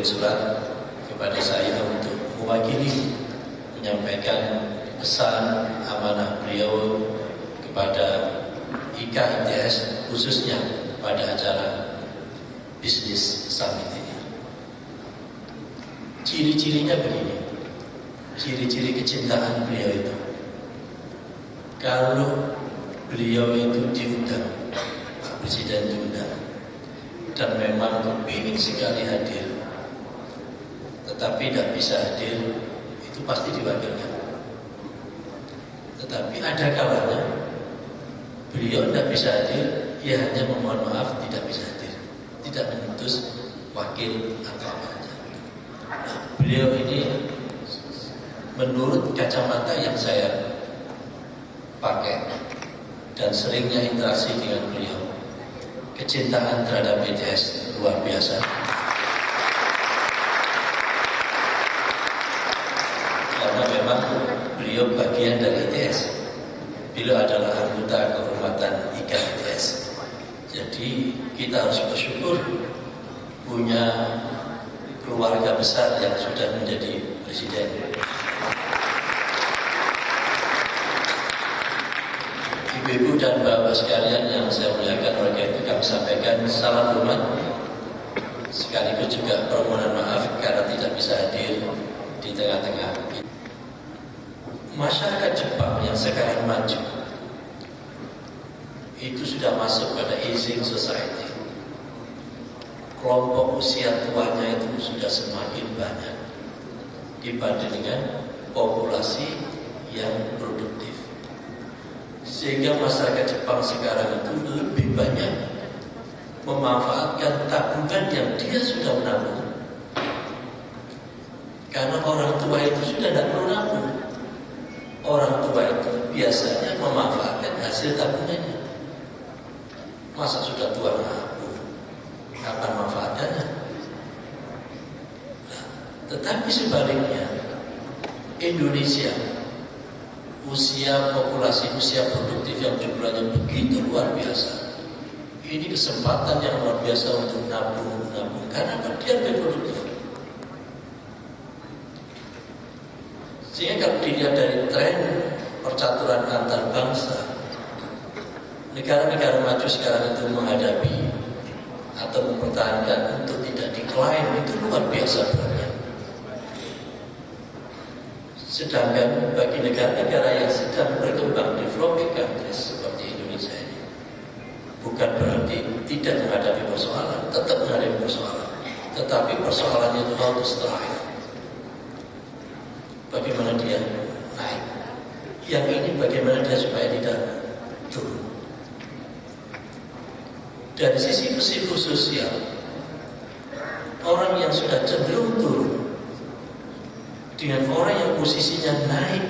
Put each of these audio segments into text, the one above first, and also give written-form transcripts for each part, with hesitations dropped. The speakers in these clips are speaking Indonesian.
mengirim surat kepada saya untuk mewakili menyampaikan pesan amanah beliau kepada IKITS khususnya pada acara bisnis summit ini. Ciri-cirinya begini, ciri-ciri kecintaan beliau itu. Kalau beliau itu diundang, Pak Presiden diundang, dan memang kepingin sekali hadir, tetapi tidak bisa hadir, itu pasti diwakilkan. Tetapi ada kalanya beliau tidak bisa hadir, ia hanya memohon maaf tidak bisa hadir, tidak mengutus wakil atau apa saja. Nah, beliau ini menurut kacamata yang saya pakai dan seringnya interaksi dengan beliau, kecintaan terhadap ITS luar biasa. Karena memang beliau bagian dari ITS. Beliau adalah anggota kehormatan IKITS. Jadi kita harus bersyukur punya keluarga besar yang sudah menjadi presiden. Ibu-ibu dan bapak sekalian yang saya muliakan, oleh itu kami sampaikan salam hormat sekaligus juga permohonan maaf karena tidak bisa hadir di tengah-tengah. Masyarakat Jepang yang sekarang maju itu sudah masuk pada aging society. Kelompok usia tuanya itu sudah semakin banyak dibanding dengan populasi yang produktif. Sehingga masyarakat Jepang sekarang itu lebih banyak memanfaatkan tabungan yang dia sudah menabung. Karena orang tua itu sudah tidak perlu nabung. Orang tua itu biasanya memanfaatkan hasil tabungannya. Masa sudah tua nabung, kapan manfaatnya? Nah, tetapi sebaliknya, Indonesia populasi usia produktif yang jumlahnya begitu luar biasa. Ini kesempatan yang luar biasa untuk nabung karena dia lebih produktif. Sehingga kalau dilihat dari tren percaturan antar bangsa, negara-negara maju sekarang itu menghadapi atau mempertahankan untuk tidak decline itu luar biasa beratnya. Sedangkan bagi negara-negara yang sedang berkembang, developing countries seperti Indonesia ini, bukan berarti tidak menghadapi persoalan, tetap menghadapi persoalan. Tetapi persoalannya itu how to strive. Bagaimana dia naik. Yang ini bagaimana dia supaya tidak turun. Dari sisi psikososial, orang yang sudah cenderung turun dengan orang yang posisinya naik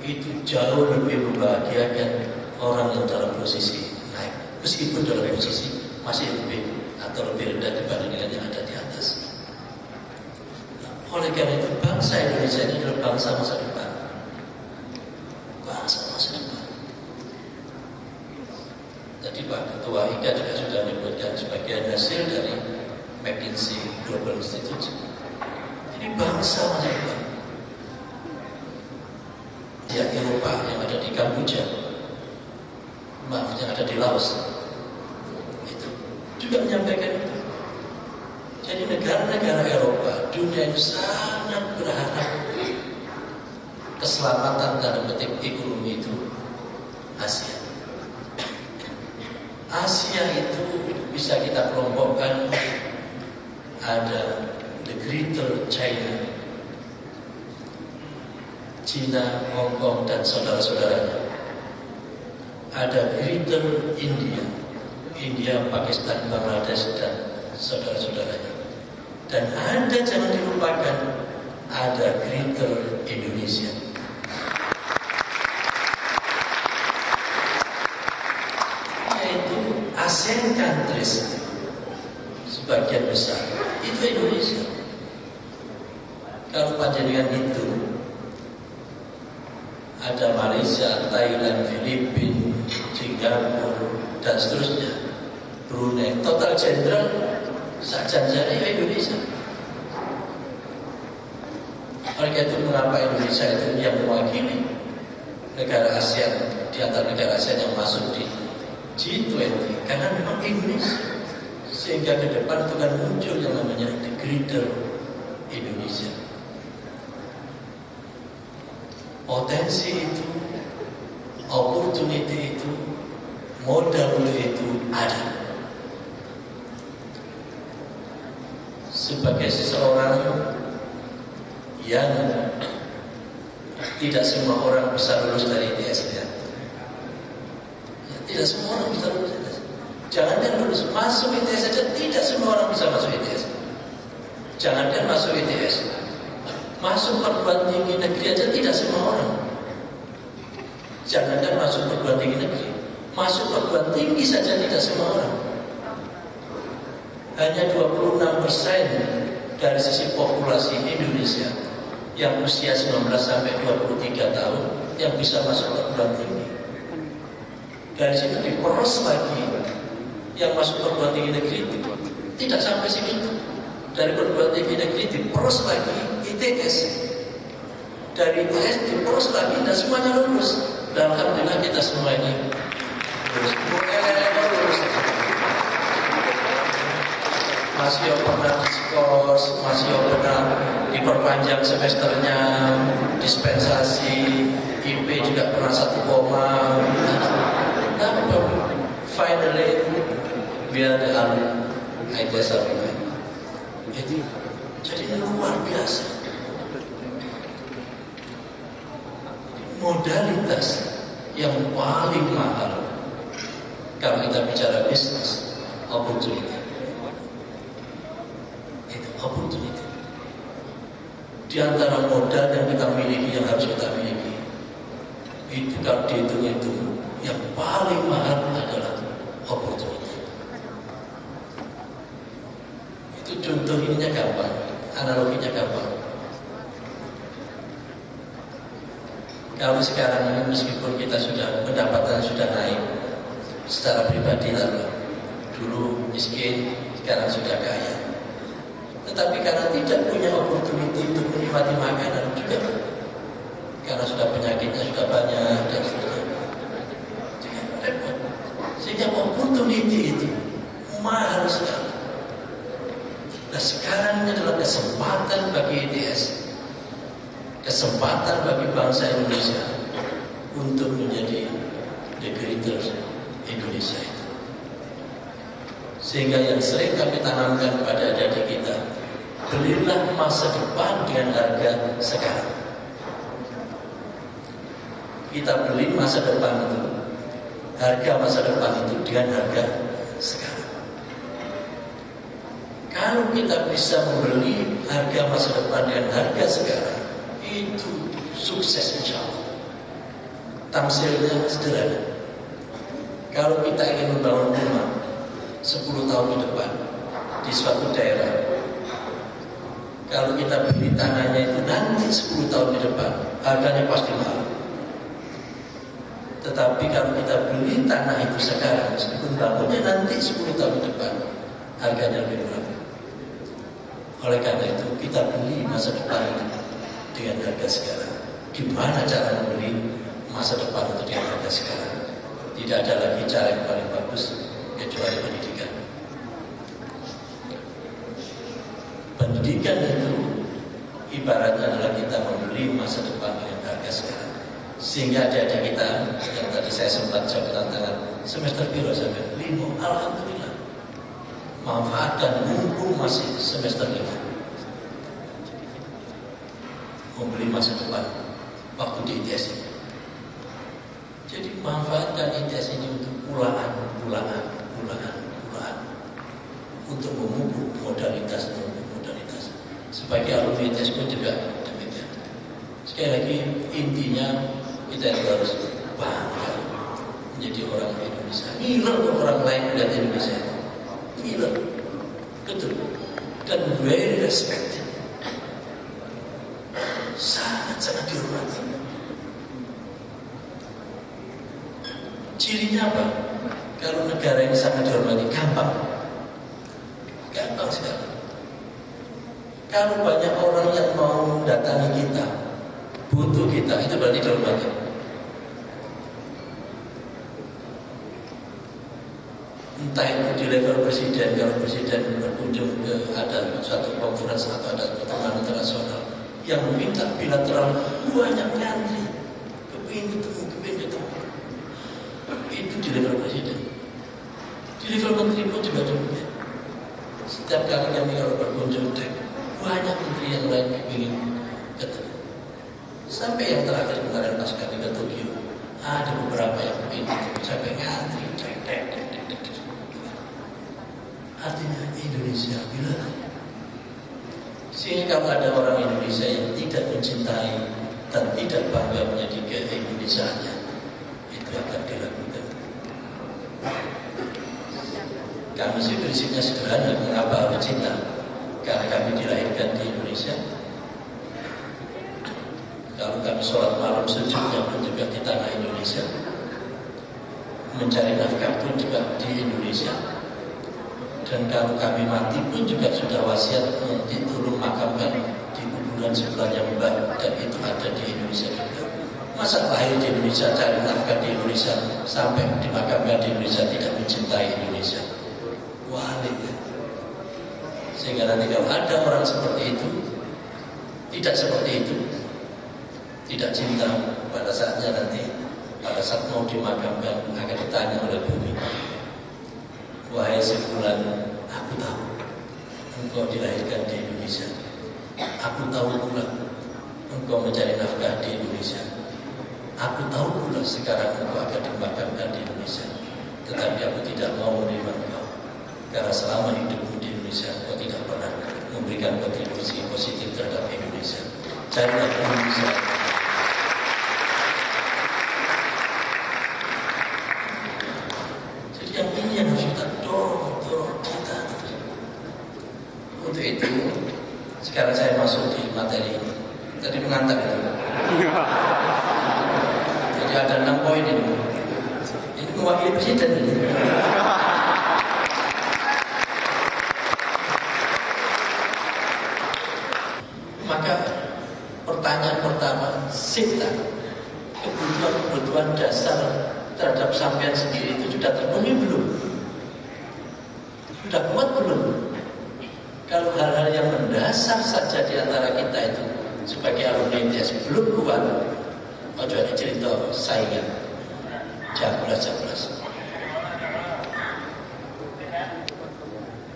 itu jauh lebih membahagiakan orang yang dalam posisi naik, meskipun dalam posisi masih lebih atau lebih rendah dibanding dengan yang ada di atas. Nah, oleh karena itu bangsa Indonesia ini adalah bangsa masa depan. Bangsa masa depan. Tadi Pak Ketua IKA juga sudah menyebutkan sebagian hasil dari McKinsey Global Institute. Ini bangsa masa depan. Ya Eropa yang ada di Kamboja, maaf yang ada di Laos, itu juga menyampaikan itu. Jadi negara-negara Eropa, dunia itu sangat berharap keselamatan dalam petik ekonomi itu Asia. Asia itu bisa kita kelompokkan ada the Greater China, China, Hong Kong dan saudara-saudaranya. Ada Greater India, India, Pakistan, Bangladesh dan saudara-saudaranya. Dan ada, jangan dilupakan, ada Greater Indonesia. Yaitu ASEAN countries sebagian besar itu Indonesia. Kalau panjenengan itu ada Malaysia, Thailand, Filipina, Singapura dan seterusnya, Brunei, total general saja Indonesia. Oleh itu mengapa Indonesia itu yang mewakili negara ASEAN di antara negara ASEAN yang masuk di G20, karena memang Indonesia, sehingga ke depan itu kan muncul yang namanya the Greater Indonesia. Potensi itu, opportunity itu, modal itu ada. Sebagai seseorang yang tidak semua orang bisa lulus dari ITS, ya. Tidak semua orang bisa lulus ITS. Jangankan lulus, masuk ITS saja tidak semua orang bisa masuk ITS. Jangankan masuk ITS, masuk perguruan tinggi negeri aja tidak semua orang. Jangankan masuk perguruan tinggi negeri, masuk perguruan tinggi saja tidak semua orang. Hanya 26% dari sisi populasi Indonesia yang usia 19 sampai 23 tahun yang bisa masuk perguruan tinggi. Dari situ diperos lagi yang masuk perguruan tinggi negeri itu tidak sampai segitu. Dari perguruan tinggi negeri diperos lagi ITS. Dari ITS diperos lagi dan semuanya lulus. Dan alhamdulillah kita semua ini lulus. Masih pernah diskors, masih pernah diperpanjang semesternya, dispensasi, IP juga pernah 1 koma. Tapi finally we are the ITS alumni. Jadi luar biasa. Modalitas yang paling mahal kalau kita bicara bisnis, opportunity. Opportunity. Di antara modal yang kita miliki, yang harus kita miliki, itu kalau dihitung-hitung yang paling mahal adalah opportunity. Itu contoh ininya gampang, analoginya gampang. Kalau sekarang ini meskipun kita sudah pendapatan sudah naik secara pribadi, dulu miskin, sekarang sudah kaya. Tetapi karena tidak punya opportunity untuk menikmati makanan juga, karena sudah penyakitnya sudah banyak dan sebagainya, sehingga opportunity itu mahal sekali. Nah sekarang ini adalah kesempatan bagi ITS, kesempatan bagi bangsa Indonesia untuk menjadi the greater Indonesia itu. Sehingga yang sering kami tanamkan pada adik-adik kita, belilah masa depan dengan harga sekarang. Kita beli masa depan itu, harga masa depan itu dengan harga sekarang. Kalau kita bisa membeli harga masa depan dengan harga sekarang, itu sukses insya Allah. Tamsilnya sederhana. Kalau kita ingin membangun rumah 10 tahun ke depan di suatu daerah, kalau kita beli tanahnya itu nanti 10 tahun ke depan, harganya pasti mahal. Tetapi kalau kita beli tanah itu sekarang, meskipun bangunnya nanti 10 tahun ke depan, harganya lebih murah. Oleh karena itu, kita beli masa depan itu dengan harga sekarang. Gimana cara membeli masa depan itu dengan harga sekarang? Tidak ada lagi cara yang paling bagus kecuali pendidikan. Pendidikan itu ibaratnya adalah kita membeli masa depan dengan harga sekarang. Sehingga adik-adik kita yang tadi saya sempat jabatan tangan semester biru sampai 5, alhamdulillah, manfaatkan mumpung masih semester 5, membeli masa depan waktu di ITS ini. Jadi manfaatkan ITS ini untuk pulaan, untuk memupuk modalitas. Sebagai alumni ITS pun juga demikian. Sekali lagi intinya kita harus bangga menjadi orang Indonesia. Ngiler orang lain melihat Indonesia. Ngiler, betul. Dan very respected. Sangat dihormati. Cirinya apa? Kalau negara ini sangat dihormati, gampang sekali. Kalau banyak orang yang mau datangi kita, butuh kita, itu berarti terlalu banyak. Entah itu di level presiden, kalau presiden berkunjung ke ada suatu konferensi atau ada pertemuan internasional yang meminta bilateral, banyak ngantri, kepingin ketemu. Itu di level presiden. Di level menteri pun juga demikian. Setiap kali kami kalau berkunjung, banyak menteri yang lain ingin ketemu. Sampai yang terakhir kemarin pas kami ke Tokyo, ada beberapa yang ingin ketemu sampai ngantri. Artinya Indonesia bilang, sehingga kalau ada orang Indonesia yang tidak mencintai dan tidak bangga menjadi ke-Indonesiaannya, itu akan dilakukan. Kami sih prinsipnya sederhana, mengapa harus cinta? Karena kami dilahirkan di Indonesia. Kalau kami sholat malam sujudnya pun juga di tanah Indonesia, mencari nafkah pun juga di Indonesia. Dan kalau kami mati pun juga sudah wasiat ditulung makamkan di kuburan sebelahnya Mbak, dan itu ada di Indonesia juga. Masa lahir di Indonesia, cari nafkah di Indonesia, sampai dimakamkan di Indonesia tidak mencintai Indonesia? Walik ya. Sehingga nanti kalau ada orang seperti itu, tidak seperti itu, tidak cinta, pada saatnya nanti, pada saat mau dimakamkan akan ditanya oleh bumi, wahai si fulan, aku tahu engkau dilahirkan di Indonesia. Aku tahu pula engkau mencari nafkah di Indonesia. Aku tahu pula sekarang engkau akan dimakamkan di Indonesia. Tetapi aku tidak mau menerima engkau, karena selama hidupmu di Indonesia engkau tidak pernah memberikan kontribusi positif terhadap Indonesia. Carilah Indonesia. Jadi yang ini yang harus kita dorong kita. Untuk itu, sekarang saya masuk di materi ini. Tadi mengantar itu. Jadi ada 6 poin ini. Ini mewakili presiden ini. Maka pertanyaan pertama, sifat kebutuhan dasar terhadap sampean sendiri itu sudah terpenuhi belum? Sudah kuat belum? Kalau hal-hal yang mendasar saja di antara kita itu sebagai alumni ITS belum kuat, ojo ada cerita saingan jablas.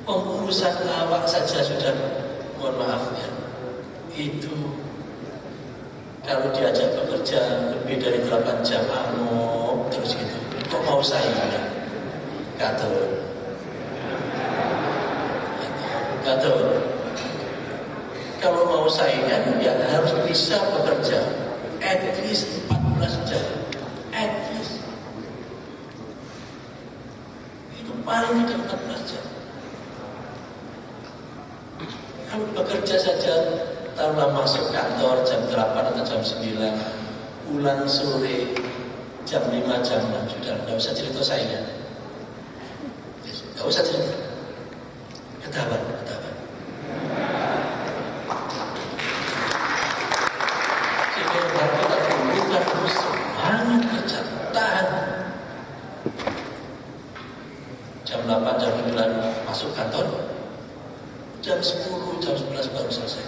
Urusan awak saja sudah, mohon maaf ya, itu kalau diajak bekerja lebih dari 8 jam amok terus gitu, kok mau saingan? Gatel. Kalau mau saingan ya harus bisa bekerja at least 14 jam. At least. Itu paling tidak 14 jam. Kalau bekerja saja, taruhlah masuk kantor jam 8 atau jam 9, pulang sore jam 5, jam 6 sudah. Tidak usah cerita saingan. Tidak usah cerita. Ketahuan. Semangat kerja, tahan. Jam 8, jam 9 masuk kantor, jam 10, jam 11 baru selesai.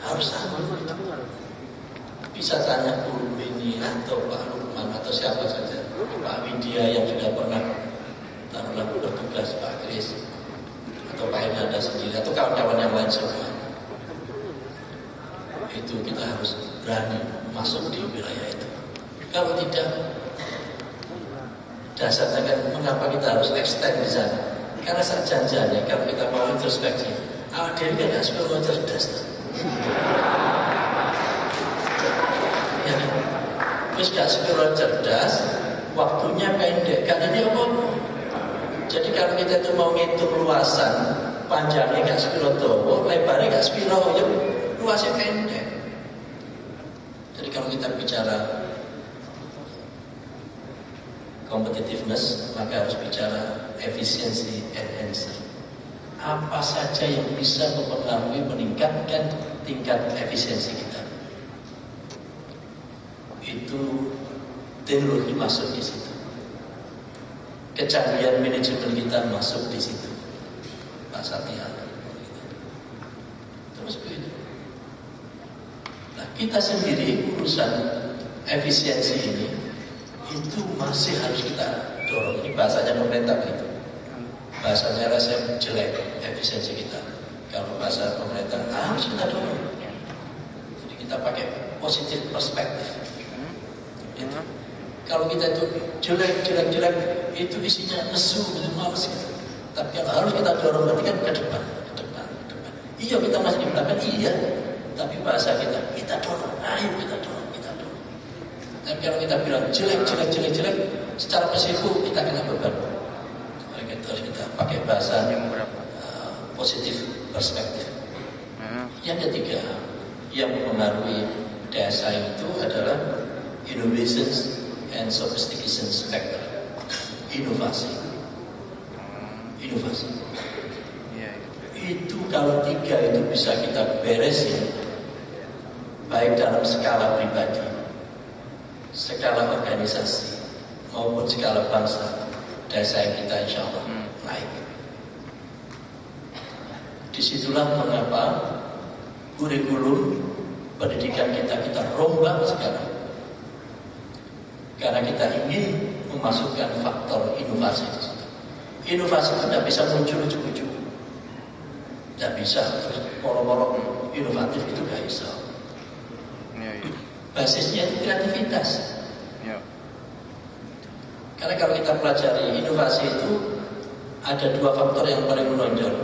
Harus tahan. Bisa tanya guru ini atau Pak Lukman atau siapa saja, Pak Widya yang sudah pernah taruhlah bertugas, Pak Kris atau Pak Hernanda sendiri atau kawan-kawan yang lain semua. Itu kita harus berani masuk di wilayah itu. Kalau tidak, dasarnya kan mengapa kita harus extend di sana? Karena janjinya kalau kita mau introspeksi, awak diri kan gak sepenuhnya cerdas. Ya kan? Terus gak sepenuhnya cerdas, waktunya pendek. Katanya apa? Jadi kalau kita itu mau ngitung luasan, panjangnya gak sepenuhnya dawa, lebarnya gak sepenuhnya, luasnya pendek. Jadi kalau kita bicara competitiveness, maka harus bicara efficiency enhancer. apa saja yang bisa mempengaruhi meningkatkan tingkat efisiensi kita. Itu teknologi masuk di situ. Kecanggihan manajemen kita masuk di situ. Pasarnya. Terus begitu. Nah, kita sendiri urusan efisiensi ini itu masih harus kita dorong. Ini bahasanya pemerintah gitu. Bahasanya rasa jelek efisiensi kita. Kalau bahasa pemerintah harus kita dorong. Jadi kita pakai positif perspektif. Itu. Kalau kita itu jelek itu isinya nesu, gitu, males gitu. Tapi yang harus kita dorong berarti kan ke depan. Iya kita masih di belakang, iya. Tapi bahasa kita dorong, ayo kita dorong. Tapi kalau kita bilang jelek, secara psiko kita kena beban. Kita harus kita pakai bahasa positif perspektif. Yang ketiga, yang mempengaruhi desa itu adalah innovations and sophistications factor. Inovasi. Itu kalau tiga itu bisa kita beresin, baik dalam skala pribadi, skala organisasi, maupun skala bangsa, desa kita insya Allah naik. Disitulah mengapa kurikulum pendidikan kita rombak sekarang. Karena kita ingin memasukkan faktor inovasi di situ. Inovasi itu tidak bisa muncul ujuk-ujuk. Tidak bisa terus moro-moro inovatif itu gak bisa. Basisnya itu kreativitas. Karena kalau kita pelajari inovasi itu ada dua faktor yang paling menonjol.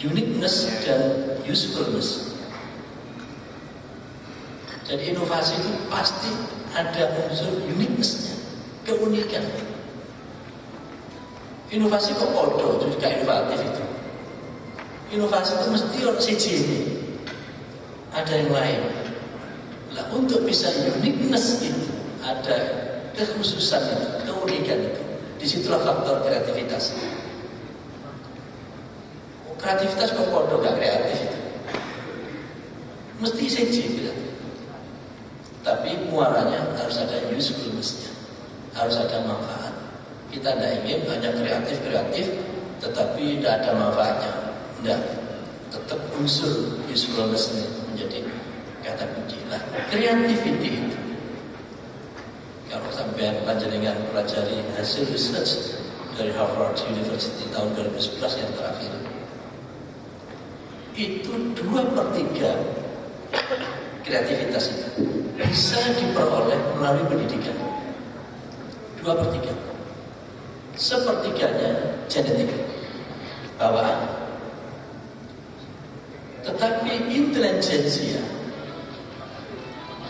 Uniqueness dan usefulness. Jadi inovasi itu pasti ada unsur uniqueness-nya, keunikan. Inovasi kok podo, itu juga inovatif itu. Inovasi itu mesti orang siji ini. Ada yang lain. Nah, untuk bisa uniqueness itu, ada kekhususan itu, keunikan itu. Disitulah faktor kreativitas. Kreativitas kok podo gak kreatif itu. Mesti siji gitu. Tapi muaranya harus ada usefulness-nya, harus ada manfaat. Kita tidak ingin hanya kreatif, tetapi tidak ada manfaatnya. Tidak, tetap unsur usefulness-nya menjadi kata kunci. Nah, creativity itu, kalau sampai panjenengan pelajari hasil research dari Harvard University tahun 2011 yang terakhir, itu 2/3 kreativitas itu bisa diperoleh melalui pendidikan. 2/3. Sepertiganya genetik, bawaan. Tetapi intelijensia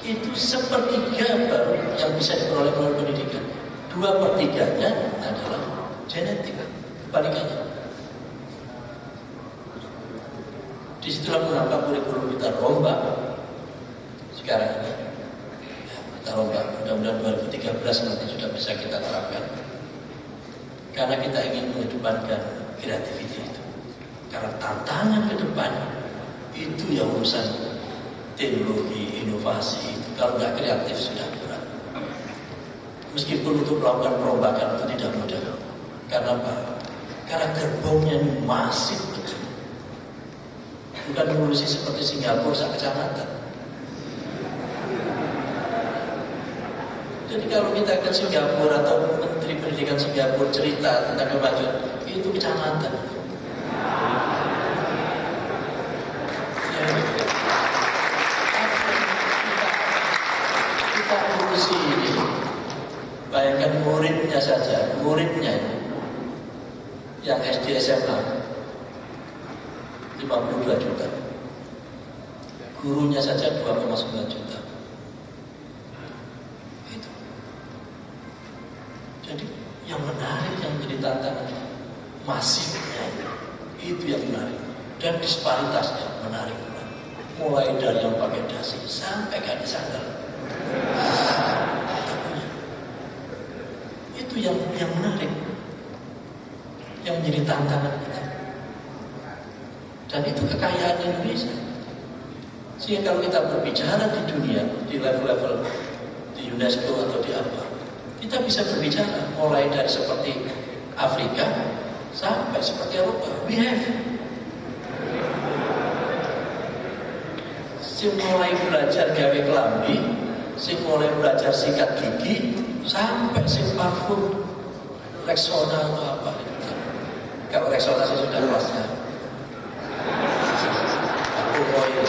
itu 1/3 baru yang bisa diperoleh melalui pendidikan. 2/3-nya adalah genetik, kebalikannya. Disitulah mengapa kurikulum kita rombak sekarang ini. Kita rombak, mudah-mudahan 2013 nanti sudah bisa kita terapkan. Karena kita ingin mengedepankan kreativitas itu. Karena tantangan ke depan itu yang urusan teknologi, inovasi itu. Kalau nggak kreatif sudah berat. Meskipun untuk melakukan perombakan itu tidak mudah. Karena apa? Karena gerbongnya masif betul. Bukan mengurusi seperti Singapura sak kecamatan. Jadi kalau kita ke Singapura atau Menteri Pendidikan Singapura cerita tentang kemajuan, itu kecamatan. Ya, kita urusi ini, bayangkan muridnya saja, muridnya ini, yang SD SMA 52 juta, gurunya saja 2,9 juta. Itu. Jadi yang menarik, yang menjadi tantangan masifnya itu yang menarik, dan disparitasnya menarik. Mulai dari yang pakai dasi sampai gadis sandal. Itu yang menarik. Yang menjadi tantangan kita. Dan itu kekayaan Indonesia. Sehingga kalau kita berbicara di dunia, di level-level di UNESCO atau di apa, kita bisa berbicara mulai dari seperti Afrika sampai seperti Eropa. We have. Si mulai belajar gawe kelambi, si mulai belajar sikat gigi, sampai si parfum Rexona atau apa. Kalau Rexona sih sudah kelasnya. Aku oil.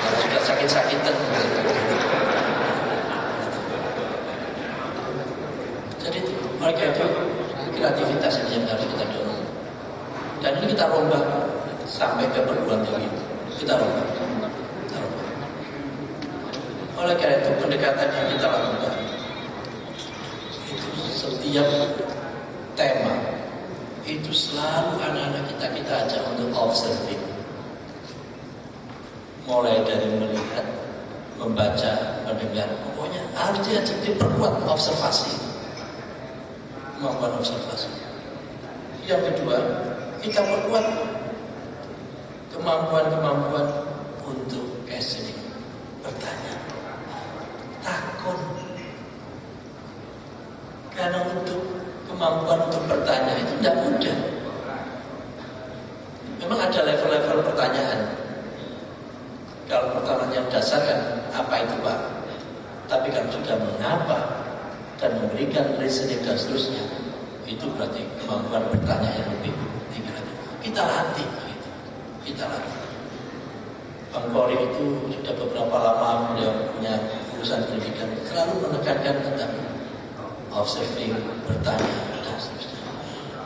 Kalau sudah sakit-sakitan. Jadi mereka itu kreativitas yang harus kita dorong. Dan ini kita rombak sampai ke perguruan tinggi. Kita rombak. Oleh karena itu pendekatan yang kita lakukan itu setiap tema itu selalu anak-anak kita ajak untuk observing. Mulai dari melihat, membaca, mendengar, pokoknya harus diperkuat observasi. Kemampuan observasi. Yang kedua, kita perkuat kemampuan untuk questioning, bertanya, takut. Karena untuk kemampuan untuk bertanya itu tidak mudah. Memang ada level-level pertanyaan. Kalau pertanyaan yang dasar kan, apa itu Pak? Tapi kalau sudah mengapa dan memberikan reasoning dan seterusnya, itu berarti kemampuan bertanya yang lebih tinggi lagi. Kita latih. Kita latih. Bang Kori itu sudah beberapa lama beliau punya urusan pendidikan, selalu menekankan tentang observing, bertanya dan seterusnya.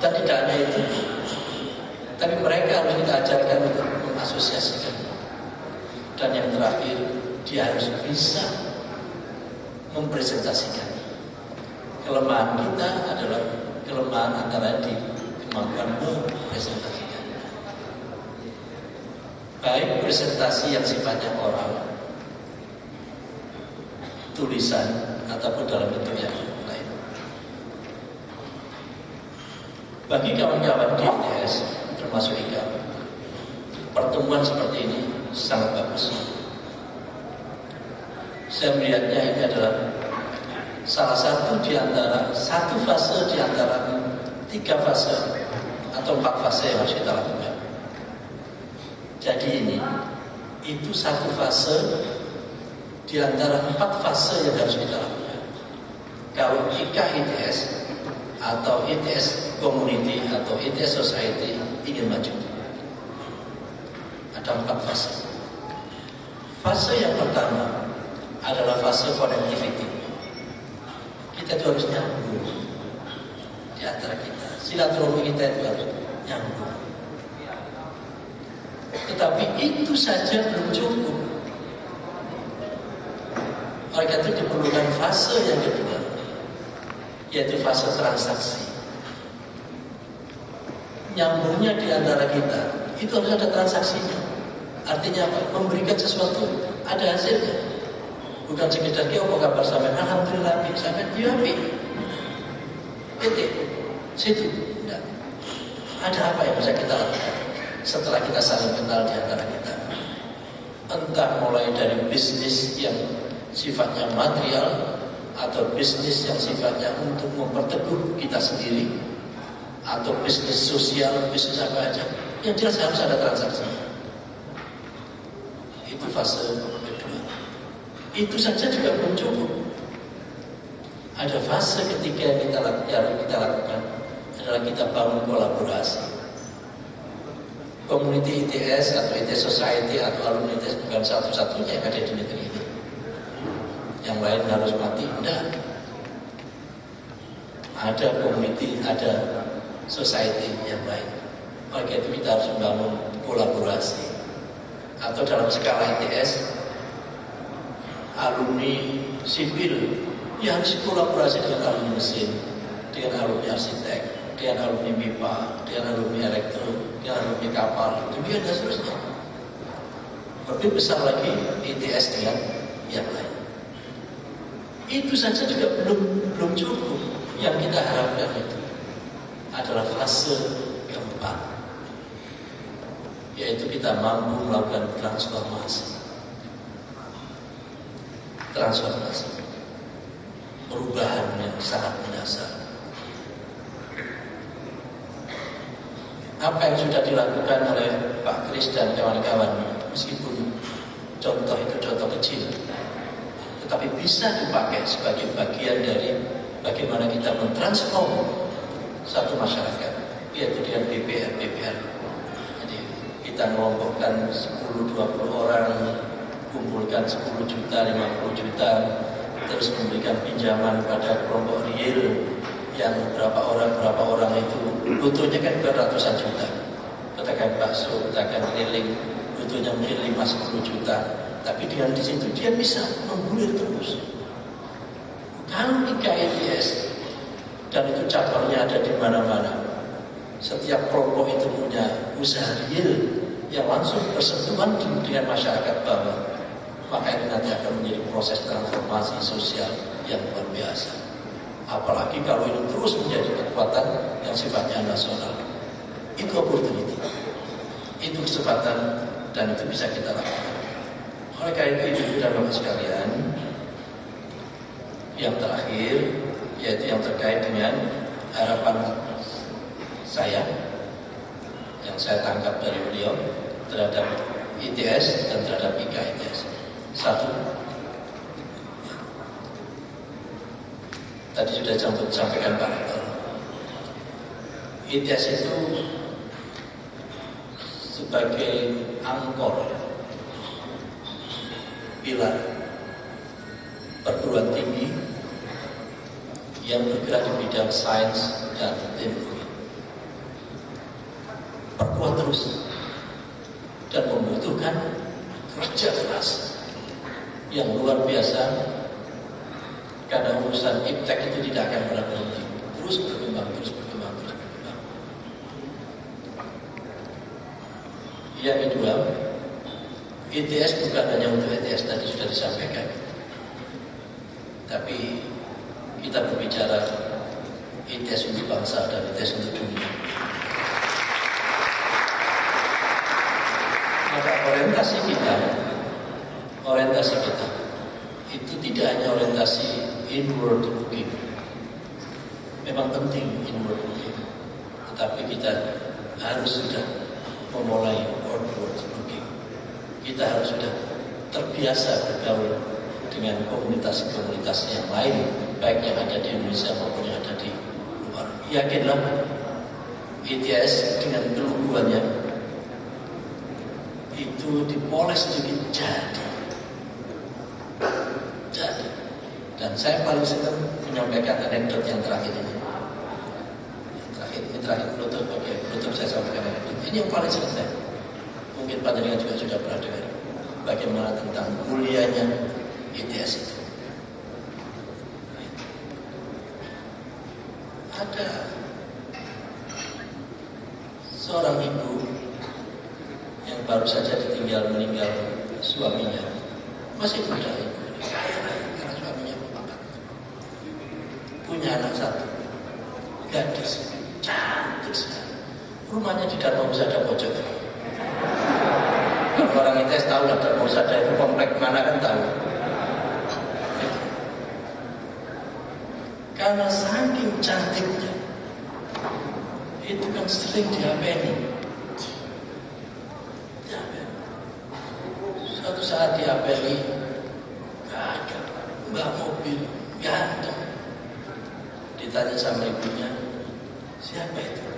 Dan tidak hanya itu, tapi mereka harus kita ajarkan untuk mengasosiasikan. Dan yang terakhir, dia harus bisa mempresentasikan. Kelemahan kita adalah kelemahan antara di kemampuan mempresentasikan. Baik presentasi yang sifatnya oral, tulisan, ataupun dalam bentuk yang lain. Bagi kawan-kawan di ITS, termasuk Ika, pertemuan seperti ini sangat bagus. Saya melihatnya ini adalah salah satu di antara, satu fase di antara 3 fase atau 4 fase yang harus kita lakukan. Jadi ini, itu satu fase di antara 4 fase yang harus kita lakukan. Kalau ITS atau ITS Community atau ITS Society ingin maju, ada 4 fase. Fase yang pertama adalah fase connectivity. Kita itu harus nyambung di antara kita. Silaturahmi kita itu harus nyambung. Tetapi itu saja belum cukup. Oleh karena itu diperlukan fase yang kedua, yaitu fase transaksi. Nyambungnya di antara kita, itu harus ada transaksinya. Artinya apa? Memberikan sesuatu, ada hasilnya. Bukan sekedar dia apa kabar sampean, alhamdulillah sampean ya api. Titik. Situ. Tidak. Ada apa yang bisa kita lakukan setelah kita saling kenal di antara kita? Entah mulai dari bisnis yang sifatnya material atau bisnis yang sifatnya untuk memperteguh kita sendiri, atau bisnis sosial, bisnis apa aja, yang jelas harus ada transaksi. Itu fase kedua. Itu saja juga belum cukup. Ada fase ketiga yang kita lakukan adalah kita bangun kolaborasi. Community ITS atau ITS Society atau alumni ITS bukan satu-satunya yang ada di negeri ini. Yang lain harus mati, enggak. Ada community, ada society yang lain. Oleh itu kita harus membangun kolaborasi. Atau dalam skala ITS, alumni sipil ya harus kolaborasi dengan alumni mesin, dengan alumni arsitek, dengan alumni MIPA, dengan alumni elektro, dengan alumni kapal, demikian dan seterusnya. Lebih besar lagi ITS dengan yang lain. Itu saja juga belum cukup. Yang kita harapkan itu adalah fase keempat, yaitu kita mampu melakukan transformasi, perubahan yang sangat mendasar. Apa yang sudah dilakukan oleh Pak Kris dan kawan-kawan, meskipun contoh itu contoh kecil, tetapi bisa dipakai sebagai bagian dari bagaimana kita mentransform satu masyarakat, yaitu dengan BPR. Jadi kita mengelompokkan 10-20 orang, kumpulkan 10 juta, 50 juta, terus memberikan pinjaman pada kelompok real yang berapa orang itu butuhnya kan ratusan juta. Pedagang bakso, pedagang keliling, butuhnya mungkin 5-10 juta. Tapi dengan di situ dia bisa menggulir terus. Kalau IKITS dan itu cabangnya ada di mana-mana, setiap kelompok itu punya usaha real yang langsung bersentuhan dengan masyarakat bawah, maka ini nanti akan menjadi proses transformasi sosial yang luar biasa. Apalagi kalau ini terus menjadi kekuatan yang sifatnya nasional. Itu opportunity, itu kesempatan, dan itu bisa kita lakukan. Oleh karena itu, dan bapak sekalian, yang terakhir, yaitu yang terkait dengan harapan saya, yang saya tangkap dari beliau terhadap ITS dan terhadap IKITS. Satu, tadi sudah disampaikan Pak Rektor, ITS itu sebagai angkor, pilar perguruan tinggi yang bergerak di bidang sains dan teknologi. Perkuat terus dan membutuhkan kerja keras yang luar biasa, karena urusan iptek itu tidak akan pernah berhenti, terus berkembang. Yang kedua, ITS bukan hanya untuk ITS, tadi sudah disampaikan, tapi kita berbicara ITS untuk bangsa dan ITS untuk dunia. Maka orientasi kita itu tidak hanya orientasi inward looking, memang penting inward looking, tetapi kita harus sudah memulai outward looking. Kita harus sudah terbiasa bergaul dengan komunitas-komunitas yang lain, baik yang ada di Indonesia maupun yang ada di luar. Yakinlah ITS dengan keluguannya itu dipoles sedikit jadi. Dan saya paling senang menyampaikan anekdot yang terakhir ini. Terakhir penutup saya sampaikan anekdot. Ini yang paling senang saya. Mungkin panjenengan juga sudah pernah dengar bagaimana tentang mulianya ITS itu. Ada seorang ibu yang baru saja meninggal suaminya, masih muda ibu ini, karena suaminya memakan. Punya anak satu, gadis, cantik sekali. Rumahnya di Dharma Husada pojok. Kalau orang ITS tahu lah Dharma Husada itu komplek mana kan tahu. Karena saking cantiknya, itu kan sering diapeni. Suatu saat diapeli, gak ada, mbak mobil, gak ada. Ditanya sama ibunya, siapa itu?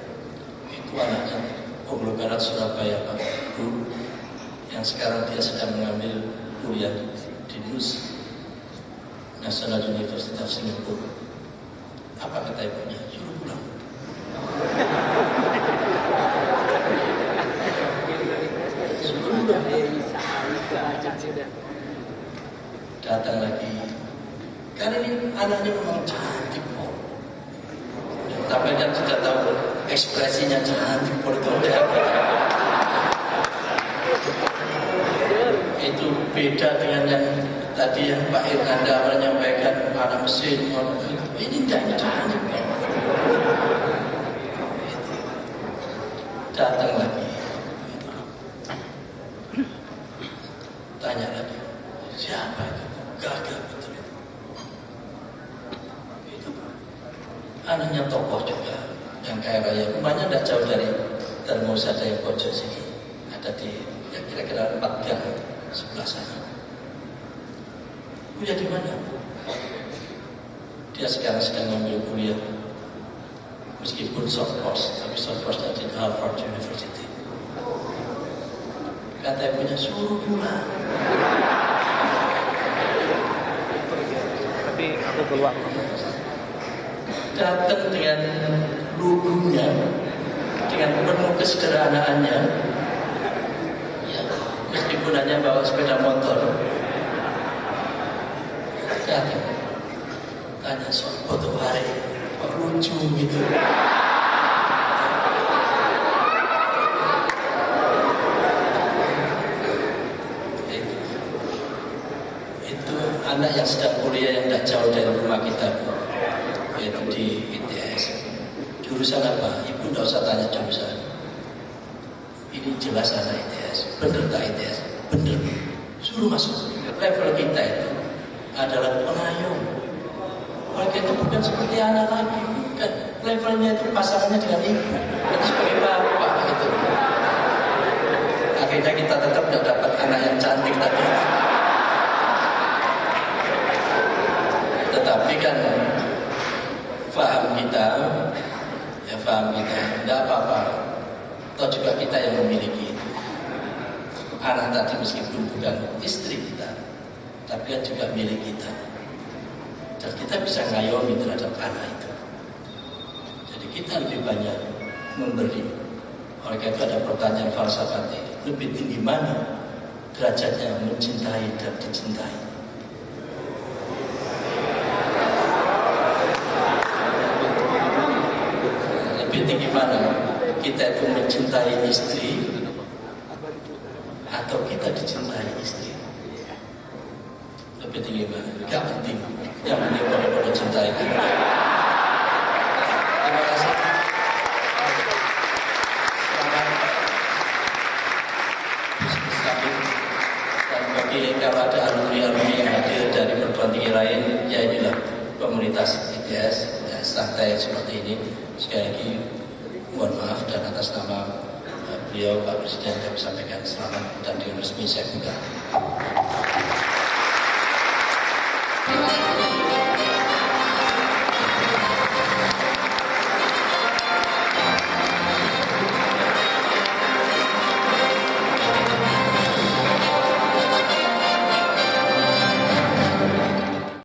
Itu anaknya konglomerat Surabaya Pak Bu, yang sekarang dia sedang mengambil kuliah di NUS, National University of Singapore. Apa kata ibunya? Suruh pulang. Suruh pulang. Datang lagi. Karena ini anaknya memang cantik kok. Tapi kan sudah tahu ekspresinya cantik berkode. Itu beda dengan yang tadi yang Pak Irnanda menyampaikan anak mesin. Ini tidak cantik. Datang lagi, tanya lagi, siapa itu? Gagal betul itu. Itu anaknya tokoh juga yang kaya raya, rumahnya tidak jauh dari Darmosada yang pojok sini, ada di ya kira-kira 4 gang sebelah sana. Kuliah di mana? Dia sekarang sedang ngambil kuliah, meskipun short course, tapi short course di Harvard University. Kata ibunya, suruh pulang. Tapi aku keluar. Datang dengan lugunya, dengan penuh kesederhanaannya, ya, meskipun hanya bawa sepeda motor. Datang, tanya soal foto hari, kok lucu gitu. Itu anak yang sedang kuliah yang tidak jauh dari rumah kita, yaitu di ITS. Jurusan apa? Ibu tidak usah tanya jurusan. Ini jelas anak ITS. Bener tak ITS? Bener. Suruh masuk. Level kita itu adalah pengayom. Mereka itu bukan seperti anak lagi. Bukan. Levelnya itu pasangannya dengan ibu. Itu sebagai bapak gitu. Akhirnya kita tetap tidak dapat anak yang cantik tadi. Tetapi kan faham kita, tidak apa-apa. Atau juga kita yang memiliki itu. Anak tadi meskipun bukan istri kita, tapi kan juga milik kita. Dan kita bisa ngayomi terhadap anak itu. Jadi kita lebih banyak memberi. Oleh karena itu ada pertanyaan falsafatnya, lebih tinggi mana derajatnya mencintai dan dicintai? Lebih tinggi mana kita itu mencintai istri atau kita dicintai istri? Lebih tinggi mana? Gak penting. Yang penting pada cintai kita. Terima kasih. Selamat. Dan bagi kalau ada alumni-alumni yang hadir dari perguruan tinggi lain, ya inilah komunitas ITS, ya, santai seperti ini. Sekali lagi mohon maaf dan atas nama beliau Pak Presiden kami sampaikan selamat dan dengan resmi saya buka.